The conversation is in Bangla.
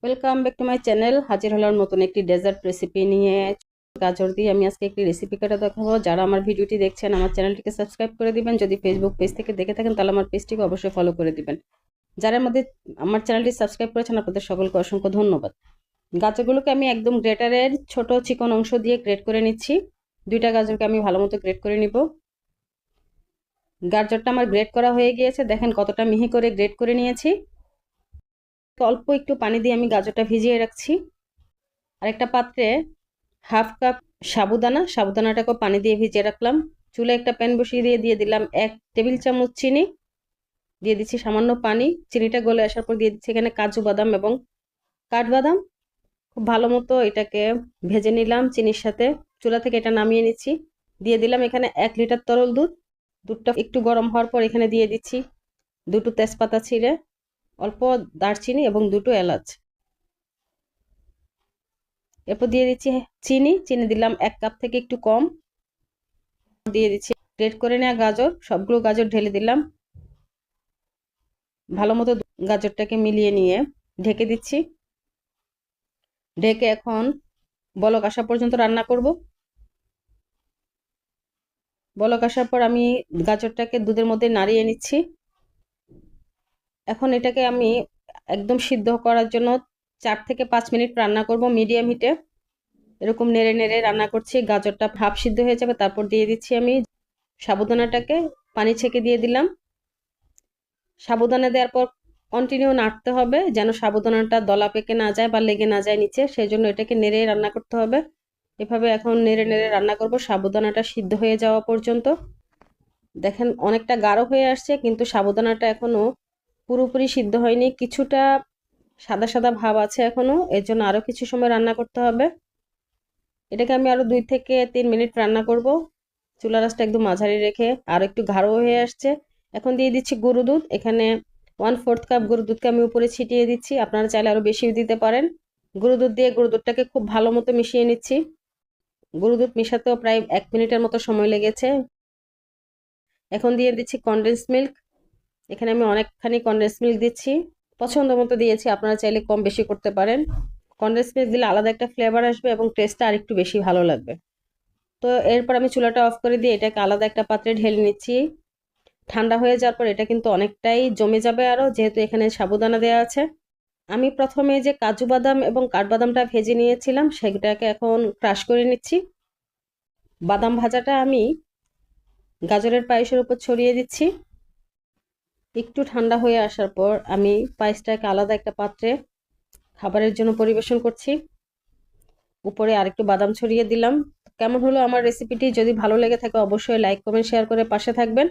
Welcome back to my channel. হাজির হলাম নতুন একটি ডেজার্ট রেসিপি নিয়ে। গাজর দিয়ে আমি আজকে একটি রেসিপি করে দেখাবো। যারা আমার ভিডিওটি দেখছেন আমার চ্যানেলটিকে সাবস্ক্রাইব করে দিবেন। যদি ফেসবুক পেজ থেকে দেখে থাকেন তাহলে আমার পেজটিকে অবশ্যই ফলো করে দিবেন। যারা মধ্যে আমার চ্যানেলটি সাবস্ক্রাইব করেছেন আপনাদের সকলকে অসংখ্য ধন্যবাদ। গাজরগুলোকে আমি একদম গ্রেটারের ছোট চিকন অংশ দিয়ে গ্রেট করে নিচ্ছি। দুইটা গাজরকে আমি ভালো মতো গ্রেট করে নিব। গাজরটা আমার গ্রেট করা হয়ে গিয়েছে, দেখেন কতটা মিহি করে গ্রেট করে নিয়েছি। অল্প একটু পানি দিয়ে আমি গাজরটা ভিজিয়ে রাখছি। আরেকটা পাত্রে হাফ কাপ সাবুদানাটাকে পানি দিয়ে ভিজিয়ে রাখলাম। চুলে একটা প্যান বসিয়ে দিয়ে দিলাম 1 টেবিল চামচ চিনি। দিয়ে দিচ্ছি সামান্য পানি। চিনিটা গলে আসার পর দিয়ে দিচ্ছি এখানে কাজু বাদাম এবং কাঠবাদাম। খুব ভালো মতো এটাকে ভেজে নিলাম চিনির সাথে। চুলা থেকে এটা নামিয়ে নিচ্ছি। দিয়ে দিলাম এখানে 1 লিটার তরল দুধ। দুধটা একটু গরম হওয়ার পর এখানে দিয়ে দিচ্ছি দুটো তেজপাতা ছিঁড়ে, অল্প দারচিনি এবং দুটো এলাচ। এরপর দিয়ে দিচ্ছি চিনি দিলাম 1 কাপ থেকে একটু কম। দিয়ে দিচ্ছি গ্রেট করে নেওয়া গাজর, সবগুলো গাজর ঢেলে দিলাম। ভালো মতো গাজরটাকে মিলিয়ে নিয়ে ঢেকে দিচ্ছি। ঢেকে এখন বলক আসা পর্যন্ত রান্না করব। বলক আসার পর আমি গাজরটাকে দুধের মধ্যে নাড়িয়ে নিচ্ছি। এখন এটাকে আমি একদম সিদ্ধ করার জন্য 4 থেকে 5 মিনিট রান্না করব মিডিয়াম হিটে। এরকম নেড়ে নেড়ে রান্না করছি। গাজরটা হাফ সিদ্ধ হয়ে যাবে, তারপর দিয়ে দিচ্ছি আমি সাবুদানাটাকে পানি ছেঁকে দিয়ে দিলাম। সাবুদানা দেওয়ার পর কন্টিনিউ নাড়তে হবে যেন সাবুদানাটা দলা পেকে না যায় বা লেগে না যায় নিচে, সেই জন্য এটাকে নেড়ে রান্না করতে হবে। এভাবে এখন নেড়ে নেড়ে রান্না করব সাবুদানাটা সিদ্ধ হয়ে যাওয়া পর্যন্ত। দেখেন অনেকটা গাঢ় হয়ে আসছে, কিন্তু সাবুদানাটা এখনো পুরোপুরি সিদ্ধ হয়নি, কিছুটা সাদা সাদা ভাব আছে এখনো। এর জন্য আরো কিছু সময় রান্না করতে হবে। এটাকে আমি আরো 2 থেকে 3 মিনিট রান্না করব। চুলা রাসটা একদম মাঝারি রেখে। আর একটু গাঢ় হয়ে আসছে। এখন দিয়ে দিচ্ছি গরু দুধ। এখানে 1/4 কাপ গরু দুধকে আমি উপরে ছিটিয়ে দিচ্ছি। আপনারা চাইলে আরো বেশি দিতে পারেন। গরু দুধ দিয়ে গরু দুধটাকে খুব ভালো মতো মিশিয়ে নিচ্ছি। গরু দুধ মিশাতেও প্রায় 1 মিনিটের মতো সময় লেগেছে। এখন দিয়ে দিচ্ছি কনডেন্স মিল্ক। এখানে আমি অনেকখানি কনডেন্স মিল্ক দিচ্ছি, পছন্দ মতো দিয়েছি, আপনারা চাইলে কম বেশি করতে পারেন। কনডেন্স মিল্ক দিলে আলাদা একটা ফ্লেভার আসবে এবং টেস্টটা আরেকটু বেশি ভালো লাগবে। তো এরপর আমি চুলাটা অফ করে দিয়ে এটাকে আলাদা একটা পাত্রে ঢেলে নিচ্ছি। ঠান্ডা হয়ে যাওয়ার পর এটা কিন্তু অনেকটাই জমে যাবে আরো, যেহেতু এখানে সাবুদানা দেওয়া আছে। আমি প্রথমে যে কাজু বাদাম এবং কাঠবাদামটা ভেজে নিয়েছিলাম সেটাকে এখন ক্রাশ করে নিচ্ছি। বাদাম ভাজাটা আমি গাজরের পায়েসের উপর ছড়িয়ে দিচ্ছি। একটু ঠান্ডা হয়ে আসার পর আমি পায়েসটাকে আলাদা একটা পাত্রে খাবারের জন্য পরিবেশন করছি। উপরে আরেকটু বাদাম ছড়িয়ে দিলাম। কেমন হলো আমার রেসিপিটি? যদি ভালো লেগে থাকে অবশ্যই লাইক কমেন্ট শেয়ার করে পাশে থাকবেন।